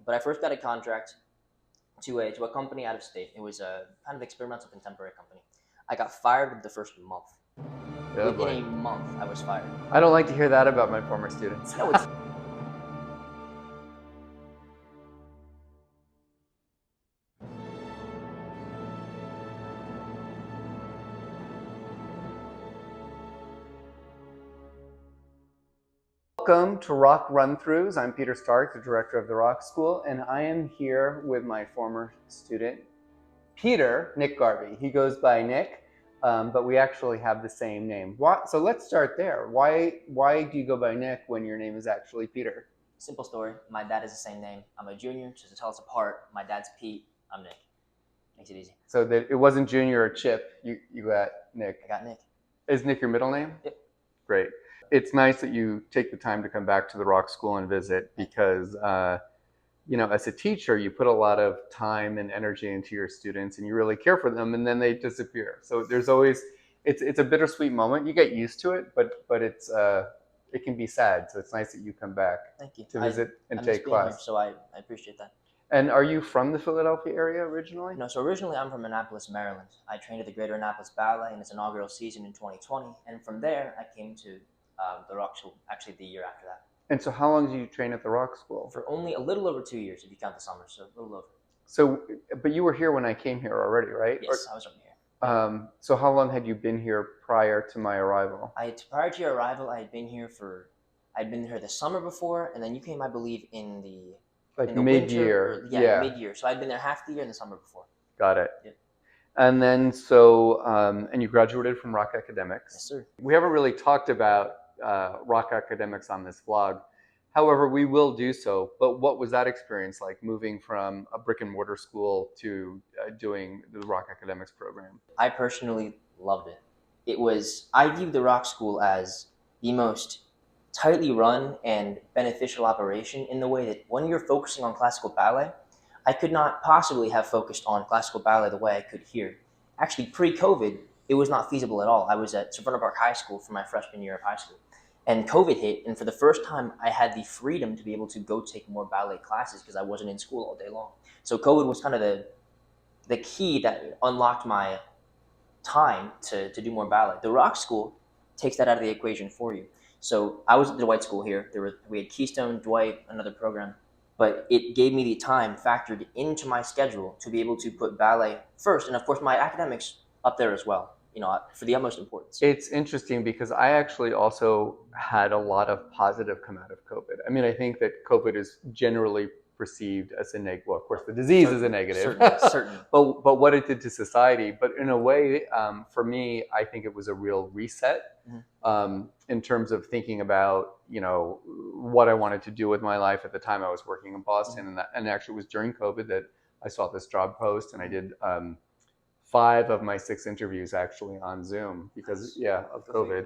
but I first got a contract to a company out of state. It was a kind of experimental contemporary company. I got fired within the first month. Oh, Within boy. a month, I was fired. I don't like to hear that about my former students. No, it's Welcome to Rock Run-Throughs. I'm Peter Stark, the director of the Rock School, and I am here with my former student, Nick Garvey. He goes by Nick, but we actually have the same name. So let's start there. Why do you go by Nick when your name is actually Peter? simple story. My dad is the same name. I'm a junior, just to tell us apart. My dad's Pete. I'm Nick. Makes it easy. So that it wasn't Junior or Chip. You got Nick. I got Nick. Is Nick your middle name? Yep. Great. It's nice that you take the time to come back to the Rock School and visit because, as a teacher, you put a lot of time and energy into your students and you really care for them, and then they disappear. So there's always, it's a bittersweet moment. You get used to it, but it can be sad. So it's nice that you come back Thank you. to visit and I take class. Here, so I appreciate that. And are you from the Philadelphia area originally? No, so originally I'm from Annapolis, Maryland. I trained at the Greater Annapolis Ballet in its inaugural season in 2020, and from there I came to the Rock School, actually the year after that. And so how long did you train at the Rock School? For only a little over 2 years, if you count the summer, so a little over. So, but you were here when I came here already, right? Yes, I was over here. So how long had you been here prior to my arrival? Prior to your arrival, I'd been here the summer before, and then you came, I believe, in the mid-year. Yeah, mid-year. So I'd been there half the year and the summer before. Got it. Yep. And then and you graduated from Rock Academics. Yes, sir. We haven't really talked about Rock Academics on this vlog. However, we will do so. But what was that experience like, moving from a brick and mortar school to doing the Rock Academics program? I personally loved it. I view the Rock School as the most tightly run and beneficial operation in the way that when you're focusing on classical ballet, I could not possibly have focused on classical ballet the way I could here. Actually, pre-COVID, it was not feasible at all. I was at Savannah Park High School for my freshman year of high school. And COVID hit, and for the first time, I had the freedom to be able to go take more ballet classes because I wasn't in school all day long. So COVID was kind of the key that unlocked my time to do more ballet. The Rock School takes that out of the equation for you. So I was at the Dwight School here. We had Keystone, Dwight, another program. But it gave me the time factored into my schedule to be able to put ballet first, and of course my academics up there as well, for the utmost importance. It's interesting because I actually also had a lot of positive come out of COVID. I mean, I think that COVID is generally perceived as a negative. Well, of course, the disease is a negative. Certainly. But what it did to society. But in a way, for me, I think it was a real reset in terms of thinking about, what I wanted to do with my life. At the time I was working in Boston, and actually it was during COVID that I saw this job post, and I did 5 of my 6 interviews actually on Zoom because of COVID.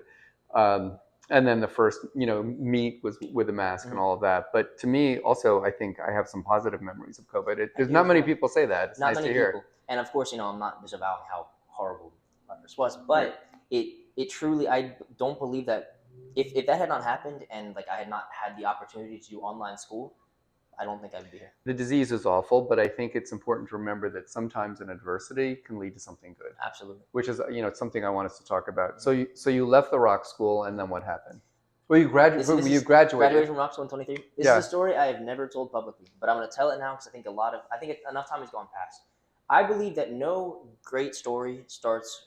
And then the first, meet was with a mask and all of that. But to me, also, I think I have some positive memories of COVID. There's not many people say that. It's nice to hear. And of course, I'm not disavowing how horrible this was, but it truly, I don't believe that if that had not happened and I had not had the opportunity to do online school, I don't think I'd be here. The disease is awful, but I think it's important to remember that sometimes an adversity can lead to something good. Absolutely. Which is, something I want us to talk about. So you left the Rock School, and then what happened? Well, you graduated. Graduated from Rock School in 23. This is a story I have never told publicly, but I'm going to tell it now because I think enough time has gone past. I believe that no great story starts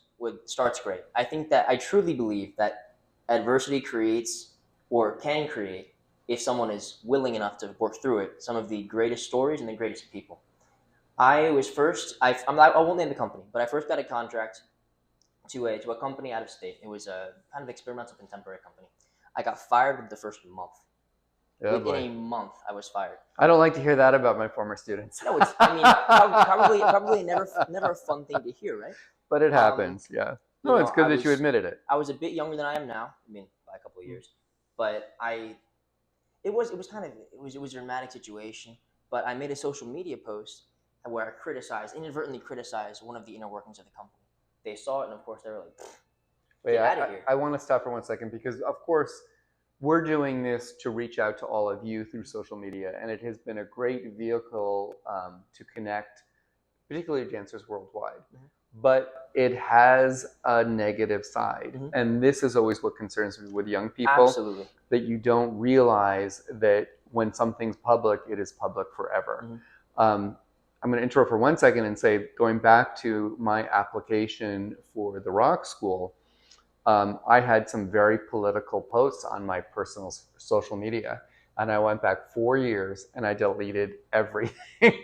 great. I truly believe that adversity creates, or can create, if someone is willing enough to work through it, some of the greatest stories and the greatest people. I won't name the company, but I first got a contract to a company out of state. It was a kind of experimental contemporary company. I got fired within the first month. Within a month, I was fired. I don't like to hear that about my former students. No, probably never a fun thing to hear, right? But it happens, yeah. No, it's good that you admitted it. I was a bit younger than I am now. By a couple of years, but it was a dramatic situation. But I made a social media post where I inadvertently criticized one of the inner workings of the company. They saw it, and of course they were like, "Get out of here." I want to stop for 1 second because, of course, we're doing this to reach out to all of you through social media, and it has been a great vehicle to connect, particularly dancers worldwide. Mm-hmm. But it has a negative side, mm-hmm. and this is always what concerns me with young people. Absolutely. That you don't realize that when something's public, it is public forever. Mm-hmm. I'm going to intro for 1 second and say, going back to my application for the Rock School, I had some very political posts on my personal social media, and I went back 4 years and I deleted everything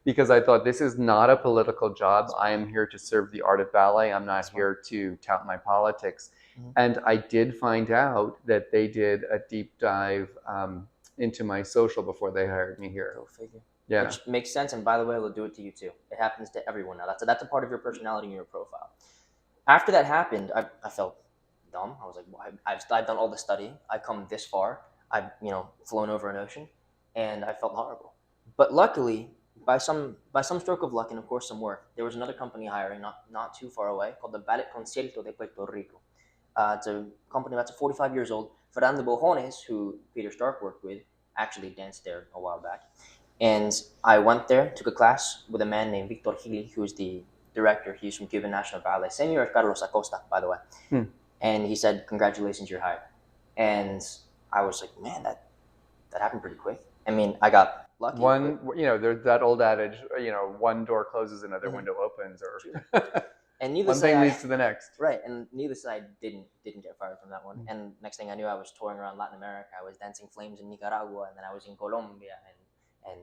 because I thought, this is not a political job. I am here to serve the art of ballet. I'm not here to tout my politics. Mm-hmm. And I did find out that they did a deep dive into my social before they hired me here. Go figure. Yeah. Which makes sense. And by the way, they'll do it to you too. It happens to everyone now. That's a part of your personality in your profile. After that happened, I felt dumb. I was like, well, I've done all the study. I've come this far. I've flown over an ocean, and I felt horrible. But luckily, by some stroke of luck and of course some work, there was another company hiring not too far away called the Ballet de Puerto Rico. It's a company that's 45 years old. Fernando Bojones, who Peter Stark worked with, actually danced there a while back. And I went there, took a class with a man named Victor Gili, who's the director. He's from Cuban National Ballet. Same year as Carlos Acosta, by the way. And he said, congratulations, you're hired. And I was like, man, that happened pretty quick. I mean, I got lucky. There's that old adage, one door closes, another window opens, or and needless one thing leads to the next. Right, and needless to say, I didn't get fired from that one. Mm-hmm. And next thing I knew, I was touring around Latin America. I was dancing flames in Nicaragua, and then I was in Colombia, and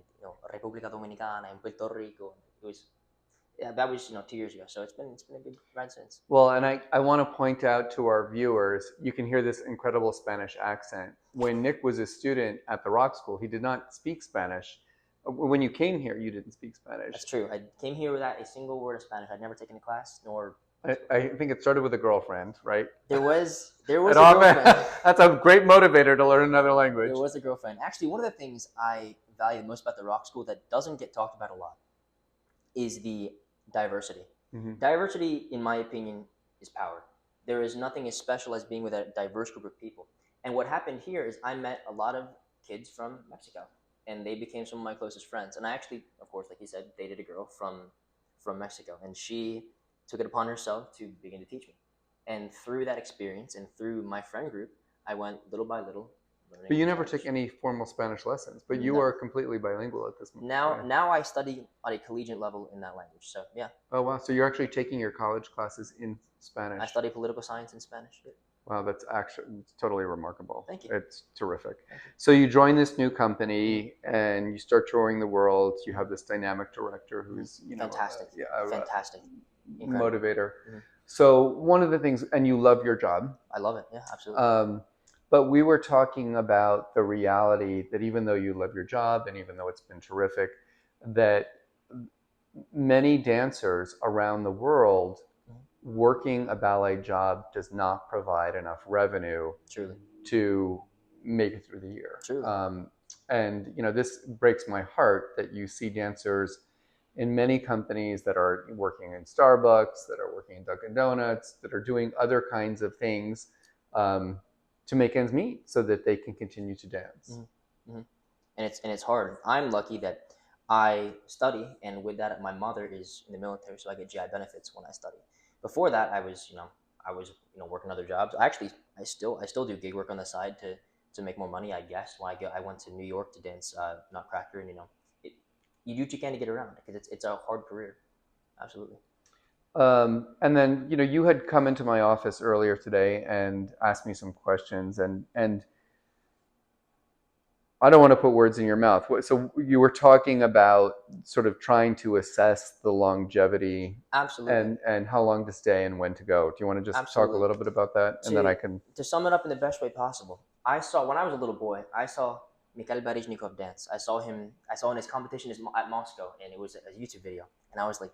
República Dominicana, and Puerto Rico. That was 2 years ago, so it's been a good ride since. Well, and I want to point out to our viewers, you can hear this incredible Spanish accent. When Nick was a student at the Rock School, he did not speak Spanish. When you came here, you didn't speak Spanish. That's true. I came here without a single word of Spanish. I'd never taken a class, nor. I think it started with a girlfriend, right? There was a girlfriend. That's a great motivator to learn another language. There was a girlfriend. Actually, one of the things I value the most about the Rock School that doesn't get talked about a lot is the diversity. Mm-hmm. Diversity, in my opinion, is power. There is nothing as special as being with a diverse group of people. And what happened here is I met a lot of kids from Mexico, and they became some of my closest friends. And I actually, of course, like you said, dated a girl from Mexico, and she took it upon herself to begin to teach me. And through that experience and through my friend group, I went little by little. But you never took any formal Spanish lessons, but you are completely bilingual at this moment. Now I study at a collegiate level in that language, so yeah. Oh, wow. So you're actually taking your college classes in Spanish. I study political science in Spanish. Yeah. Wow, that's actually totally remarkable. Thank you. It's terrific. So you join this new company and you start touring the world. You have this dynamic director who's, fantastic. Fantastic. Motivator. Mm-hmm. So one of the things, and you love your job. I love it. Yeah, absolutely. But we were talking about the reality that even though you love your job and even though it's been terrific, that many dancers around the world working a ballet job does not provide enough revenue to make it through the year. And this breaks my heart that you see dancers in many companies that are working in Starbucks, that are working in Dunkin' Donuts, that are doing other kinds of things to make ends meet so that they can continue to dance. Mm-hmm. And it's hard. I'm lucky that I study, and with that, my mother is in the military, so I get GI benefits when I study. Before that, I was working other jobs. I still do gig work on the side to make more money, I guess. When I went to New York to dance Nutcracker, and you do what you can to get around because it's a hard career. Absolutely. And then, you had come into my office earlier today and asked me some questions, and I don't want to put words in your mouth. So you were talking about sort of trying to assess the longevity. Absolutely. And how long to stay and when to go. Do you want to just talk a little bit about that? And then I can... To sum it up in the best way possible, when I was a little boy, I saw Mikhail Baryshnikov dance. I saw in his competition at Moscow, and it was a YouTube video. And I was like,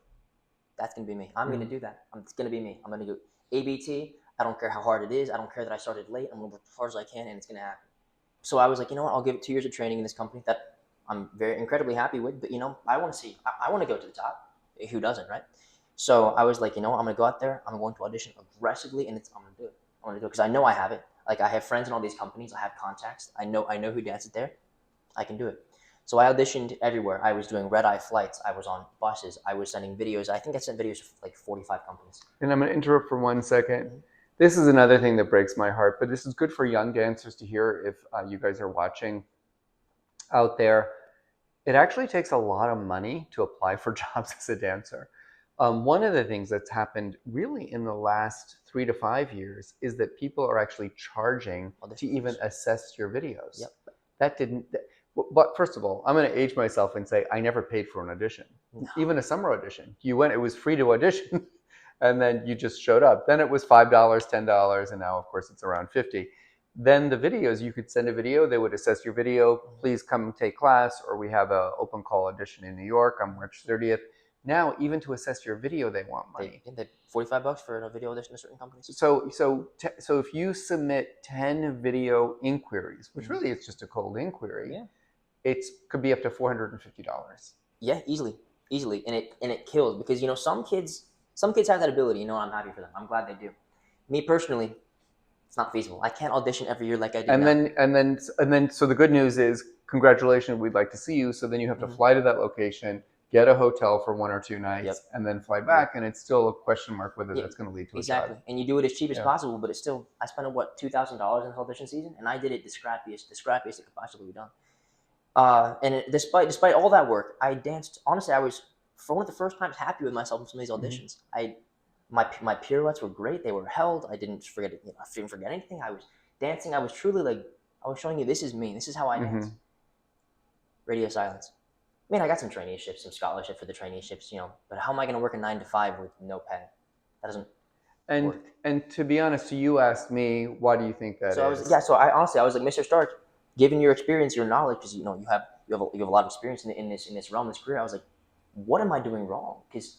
that's going to be me. I'm going to do that. It's going to be me. I'm going to do ABT. I don't care how hard it is. I don't care that I started late. I'm going to work as hard as I can, and it's going to happen. So I was like, I'll give it 2 years of training in this company that I'm incredibly happy with. But, I want to go to the top. Who doesn't, right? So I was like, I'm going to go out there. I'm going to audition aggressively, and I'm going to do it. I want to do it because I know I have it. Like I have friends in all these companies. I have contacts. I know who dances there. I can do it. So I auditioned everywhere. I was doing red-eye flights. I was on buses. I was sending videos. I think I sent videos to like 45 companies. And I'm going to interrupt for 1 second. Mm-hmm. This is another thing that breaks my heart, but this is good for young dancers to hear if you guys are watching out there. It actually takes a lot of money to apply for jobs as a dancer. One of the things that's happened really in the last 3 to 5 years is that people are actually charging to even assess your videos. Yep. That didn't. But first of all, I'm going to age myself and say I never paid for an audition, No. even a summer audition. You went; it was free to audition, and then you just showed up. Then it was $5, $10, and now, of course, it's around 50. Then the videos, you could send a video, they would assess your video, please come take class, or we have an open call audition in New York on March 30th. Now, even to assess your video, they want money. They $45 for a video audition to certain companies. So if you submit 10 video inquiries, which really is just a cold inquiry, it could be up to $450. Yeah, easily, and it kills because some kids have that ability. I'm happy for them. I'm glad they do. Me personally, it's not feasible. I can't audition every year like I do now. So the good news is, congratulations, we'd like to see you. So then you have to fly to that location, get a hotel for 1 or 2 nights, and then fly back. And it's still a question mark whether that's going to lead to a job. And you do it as cheap as possible, but it's still, I spent $2,000 in this audition season, and I did it the scrappiest it could possibly be done. Despite all that work, I danced. Honestly, I was, for one of the first times, happy with myself in some of these auditions. My pirouettes were great. They were held. I didn't forget it. I didn't forget anything. I was dancing. I was truly I was showing you, this is me. This is how I dance. Radio silence. I mean, I got some traineeships, some scholarship for the traineeships, but how am I going to work a 9 to 5 with no pay? That doesn't work. And to be honest, you asked me, why do you think that is? So I honestly, I was like, Mr. Stark, given your experience, your knowledge, because you have a lot of experience in this realm, this career. I was like, what am I doing wrong? Because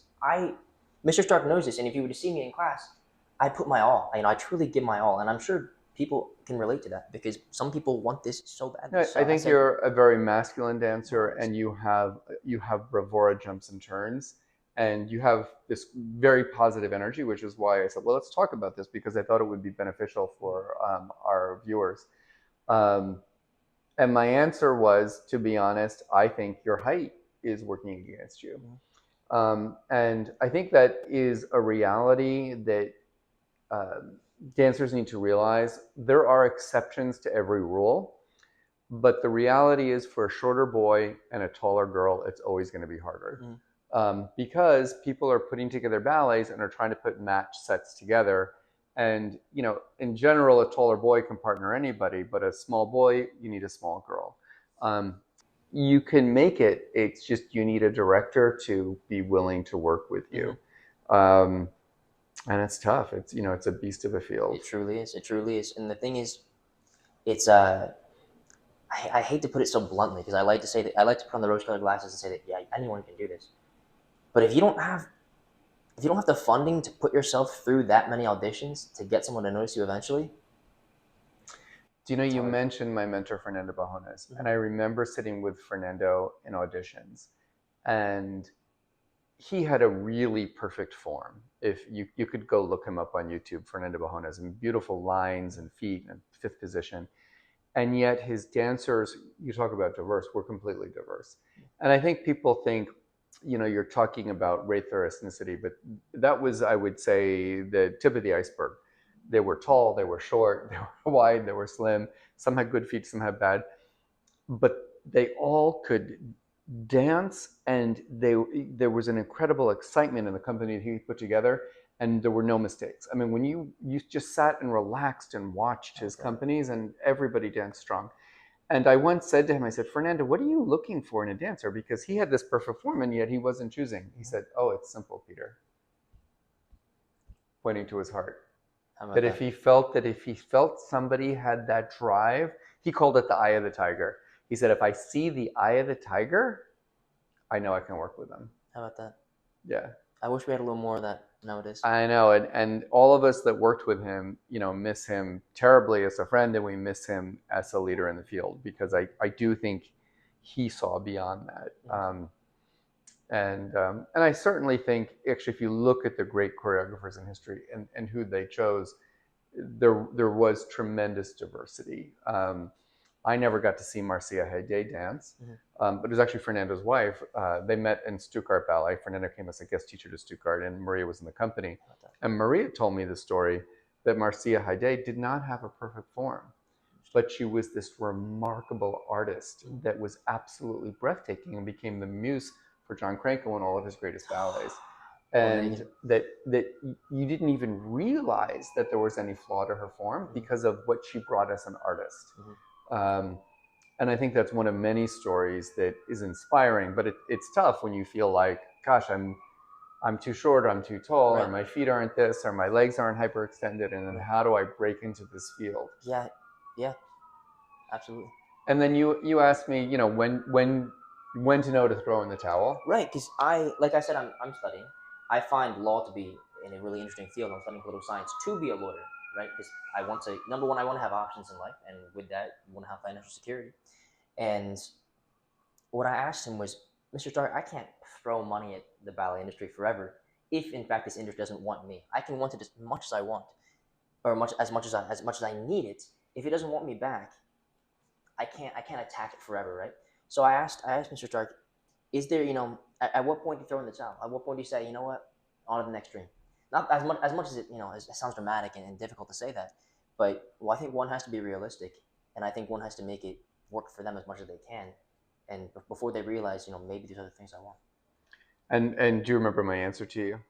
Mr. Stark knows this, and if you were to see me in class, I put my all. I truly give my all, and I'm sure people can relate to that because some people want this so badly. No, so I think you're a very masculine dancer, and you have bravura jumps and turns, and you have this very positive energy, which is why I said, well, let's talk about this, because I thought it would be beneficial for our viewers. And my answer was, to be honest, I think your height is working against you. And I think that is a reality that dancers need to realize. There are exceptions to every rule, but the reality is, for a shorter boy and a taller girl, it's always going to be harder. Because people are putting together ballets and are trying to put match sets together. And, in general, a taller boy can partner anybody, but a small boy, you need a small girl. You can make it. It's just you need a director to be willing to work with you. And it's tough. It's it's a beast of a field. It truly is. It truly is. And the thing is, it's I hate to put it so bluntly, because I like to put on the rose-colored glasses and say that anyone can do this. But if you don't have the funding to put yourself through that many auditions to get someone to notice you eventually. Do you mentioned my mentor, Fernando Bajones, and I remember sitting with Fernando in auditions, and he had a really perfect form. If you could go look him up on YouTube, Fernando Bajones, and beautiful lines and feet and fifth position. And yet his dancers, you talk about diverse, were completely diverse. And I think people think, you're talking about race or ethnicity, but that was, I would say, the tip of the iceberg. They were tall, they were short, they were wide, they were slim. Some had good feet, some had bad. But they all could dance, and there was an incredible excitement in the company that he put together, and there were no mistakes. I mean, when you just sat and relaxed and watched his companies, and everybody danced strong. And I once said to him, I said, Fernando, what are you looking for in a dancer? Because he had this perfect form, and yet he wasn't choosing. He said, oh, it's simple, Peter. Pointing to his heart. That if he felt somebody had that drive, he called it the eye of the tiger. He said, if I see the eye of the tiger, I know I can work with them. How about that? Yeah. I wish we had a little more of that nowadays. I know, and all of us that worked with him, miss him terribly as a friend, and we miss him as a leader in the field, because I do think he saw beyond that. And I certainly think, actually, if you look at the great choreographers in history and who they chose, there was tremendous diversity. I never got to see Marcia Haydé dance, but it was actually Fernando's wife. They met in Stuttgart Ballet. Fernando came as a guest teacher to Stuttgart, and Maria was in the company. And Maria told me the story that Marcia Haydé did not have a perfect form, but she was this remarkable artist that was absolutely breathtaking and became the muse for John Cranko and all of his greatest ballets. And that you didn't even realize that there was any flaw to her form because of what she brought as an artist. And I think that's one of many stories that is inspiring, but it's tough when you feel like, gosh, I'm too short, or I'm too tall, or my feet aren't this, or my legs aren't hyperextended, and then how do I break into this field? Yeah, absolutely. And then you asked me, when to know to throw in the towel. Right, because like I said, I'm studying. I find law to be in a really interesting field. I'm studying political science to be a lawyer, right? Because I want to, number one, I want to have options in life, and with that, you want to have financial security. And what I asked him was, Mr. Stark, I can't throw money at the ballet industry forever. If in fact this industry doesn't want me, I can want it as much as I want, or as much as I need it. If it doesn't want me back, I can't attack it forever, right? So I asked Mr. Stark, is there, at what point do you throw in the towel? At what point do you say, you know what, on to the next dream? Not as much as it, it sounds dramatic and difficult to say that, but I think one has to be realistic, and I think one has to make it work for them as much as they can, and before they realize, maybe there's other things I want. And do you remember my answer to you?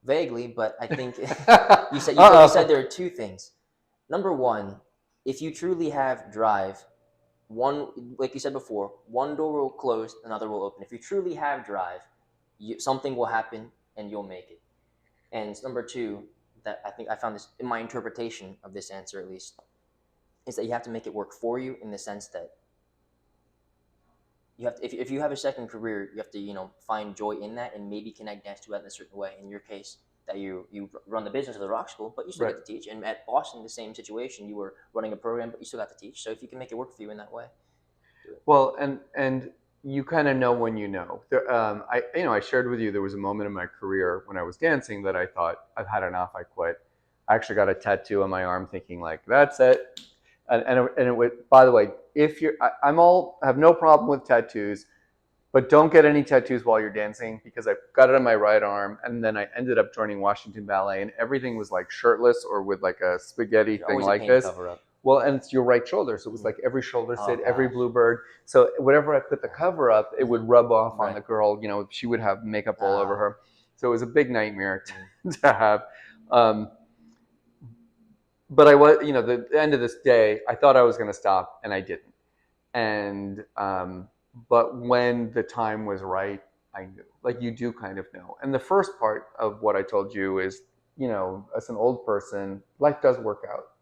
Vaguely, but I think you said there are two things. Number one, if you truly have drive, one, like you said before, one door will close, another will open. If you truly have drive, something will happen and you'll make it. And number two, that I think I found this in my interpretation of this answer, at least, is that you have to make it work for you, in the sense that you have to, if you have a second career, you have to find joy in that, and maybe connect dance to that in a certain way. In your case, that you run the business of the rock school, but you still get to teach. And at Boston, the same situation, you were running a program, but you still got to teach. So if you can make it work for you in that way, do it. Well, and you kind of know when you know. I shared with you there was a moment in my career when I was dancing that I thought, I've had enough, I quit. I actually got a tattoo on my arm, thinking like, that's it. And it would, by the way, I have no problem with tattoos, but don't get any tattoos while you're dancing, because I got it on my right arm, and then I ended up joining Washington Ballet, and everything was like shirtless or with like a spaghetti thing like this. Well, and it's your right shoulder, so it was like every shoulder sit, every bluebird. So whenever I put the cover up, it would rub off on the girl. She would have makeup all over her. So it was a big nightmare to have. But I was, the end of this day, I thought I was going to stop, and I didn't. And but when the time was right, I knew. Like, you do kind of know. And the first part of what I told you is, as an old person, life does work out.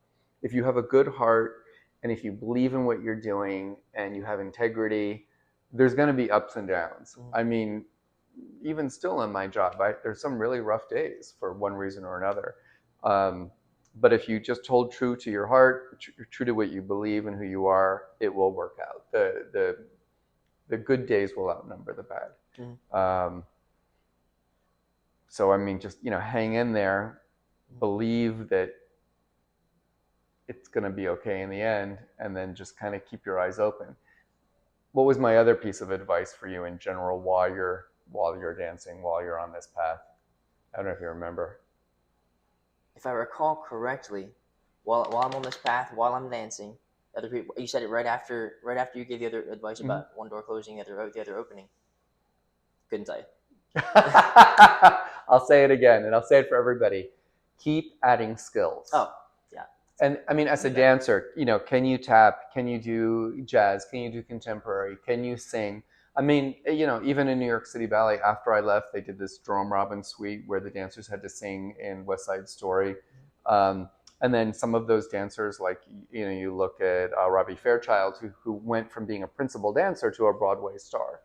If you have a good heart, and if you believe in what you're doing, and you have integrity, there's going to be ups and downs. I mean, even still in my job, there's some really rough days for one reason or another. But if you just hold true to your heart, true to what you believe and who you are, it will work out. The good days will outnumber the bad. So I mean, just hang in there, believe that it's going to be okay in the end, and then just kind of keep your eyes open. What was my other piece of advice for you in general while you're dancing, while you're on this path? I don't know if you remember. If I recall correctly, while I'm on this path, while I'm dancing, other people, you said it right after you gave the other advice about one door closing, the other opening. Couldn't tell you. I'll say it again, and I'll say it for everybody. Keep adding skills. Oh, yeah. And I mean, as a dancer, can you tap? Can you do jazz? Can you do contemporary? Can you sing? I mean, even in New York City Ballet, after I left, they did this Jerome Robbins suite where the dancers had to sing in West Side Story. And then some of those dancers, like, you look at Robbie Fairchild, who went from being a principal dancer to a Broadway star.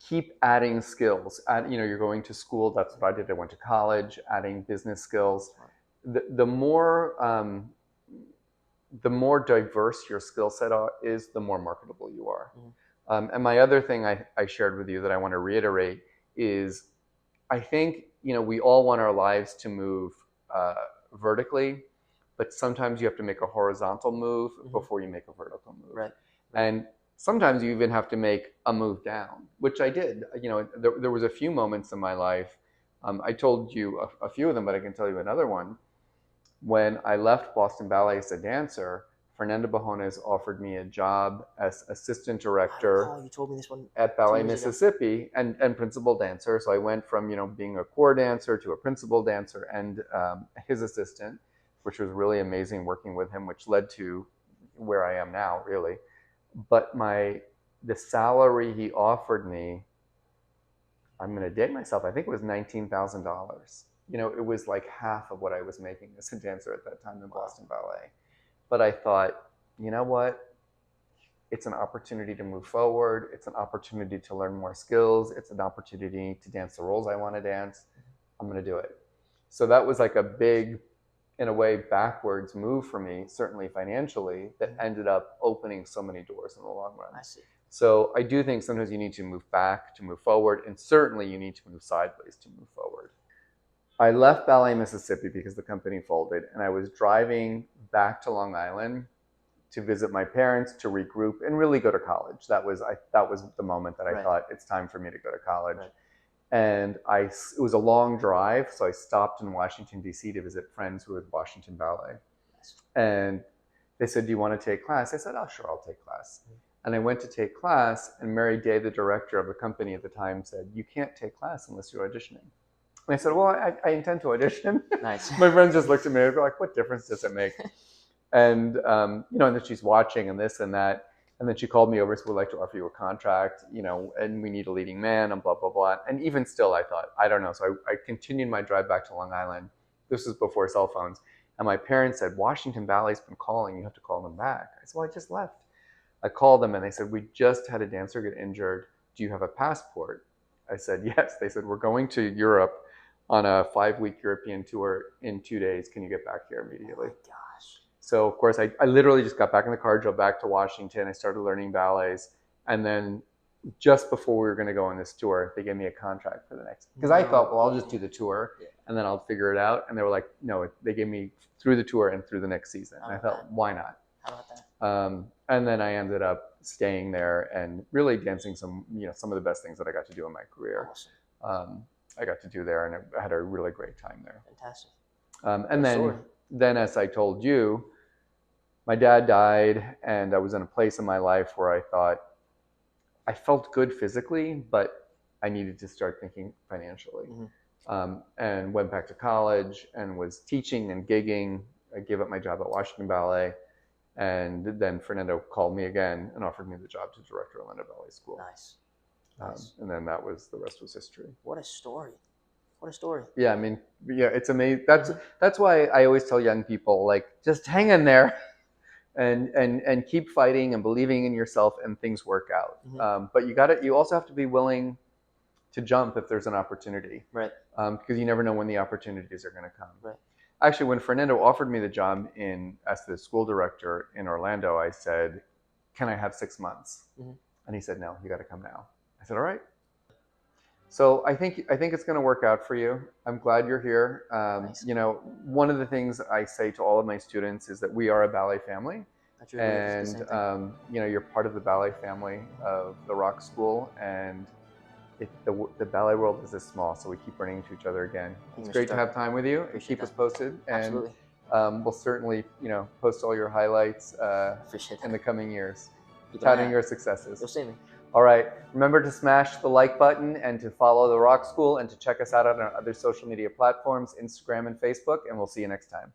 Keep adding skills. You're going to school. That's what I did. I went to college, adding business skills. The more diverse your skill set is, the more marketable you are. And my other thing I shared with you that I want to reiterate is, I think, we all want our lives to move vertically, but sometimes you have to make a horizontal move before you make a vertical move. Right. And sometimes you even have to make a move down, which I did. There was a few moments in my life. I told you a few of them, but I can tell you another one. When I left Boston Ballet as a dancer, Fernando Bajones offered me a job as assistant director Oh, you told me this one at Ballet Mississippi and principal dancer. So I went from being a core dancer to a principal dancer and his assistant, which was really amazing working with him, which led to where I am now, really. But the salary he offered me, I'm going to date myself, I think it was $19,000. It was like half of what I was making as a dancer at that time in Boston Ballet. But I thought, you know what? It's an opportunity to move forward. It's an opportunity to learn more skills. It's an opportunity to dance the roles I want to dance. I'm going to do it. So that was like a big, in a way, backwards move for me, certainly financially, that ended up opening so many doors in the long run. I see. So I do think sometimes you need to move back to move forward, and certainly you need to move sideways to move forward. I left Ballet Mississippi because the company folded, and I was driving back to Long Island to visit my parents, to regroup, and really go to college. That was the moment that I thought it's time for me to go to college. Right. And it was a long drive, so I stopped in Washington, D.C. to visit friends who were at Washington Ballet. And they said, do you want to take class? I said, oh, sure, I'll take class. And I went to take class, and Mary Day, the director of the company at the time, said, you can't take class unless you're auditioning. And I said, well, I intend to audition. Nice. My friends just looked at me and were like, what difference does it make? And, and then she's watching and this and that. And then she called me over and said, we'd like to offer you a contract, and we need a leading man and blah, blah, blah. And even still, I thought, I don't know. So I continued my drive back to Long Island. This was before cell phones. And my parents said, Washington Ballet's been calling. You have to call them back. I said, well, I just left. I called them and they said, we just had a dancer get injured. Do you have a passport? I said, yes. They said, we're going to Europe on a 5-week European tour in 2 days. Can you get back here immediately? Oh my gosh. So, of course, I literally just got back in the car, drove back to Washington. I started learning ballets. And then just before we were going to go on this tour, they gave me a contract for the next. Because I thought, well, I'll just do the tour and then I'll figure it out. And they were like, no, they gave me through the tour and through the next season. And I thought, why not? How about that? And then I ended up staying there and really dancing some of the best things that I got to do in my career. Awesome. I got to do there, and I had a really great time there. Fantastic. And then, as I told you, my dad died, and I was in a place in my life where I thought I felt good physically, but I needed to start thinking financially. And went back to college and was teaching and gigging. I gave up my job at Washington Ballet. And then Fernando called me again and offered me the job to direct Orlando Ballet School. Nice. And then the rest was history. What a story. What a story. Yeah, I mean, it's amazing. That's why I always tell young people, like, just hang in there and keep fighting and believing in yourself, and things work out. But you also have to be willing to jump if there's an opportunity. Right. Because you never know when the opportunities are going to come. Right. Actually, when Fernando offered me the job as the school director in Orlando, I said, can I have 6 months? And he said, no, you got to come now. I said, all right. So I think it's going to work out for you. I'm glad you're here. Nice. One of the things I say to all of my students is that we are a ballet family. And you're part of the ballet family of the Rock School, and the ballet world is this small, so we keep running into each other again. It's great to have time with you. Keep us posted. Absolutely. And we'll certainly, post all your highlights in the coming years. Touting your successes. You'll see me. All right. Remember to smash the like button and to follow the Rock School and to check us out on our other social media platforms, Instagram and Facebook, and we'll see you next time.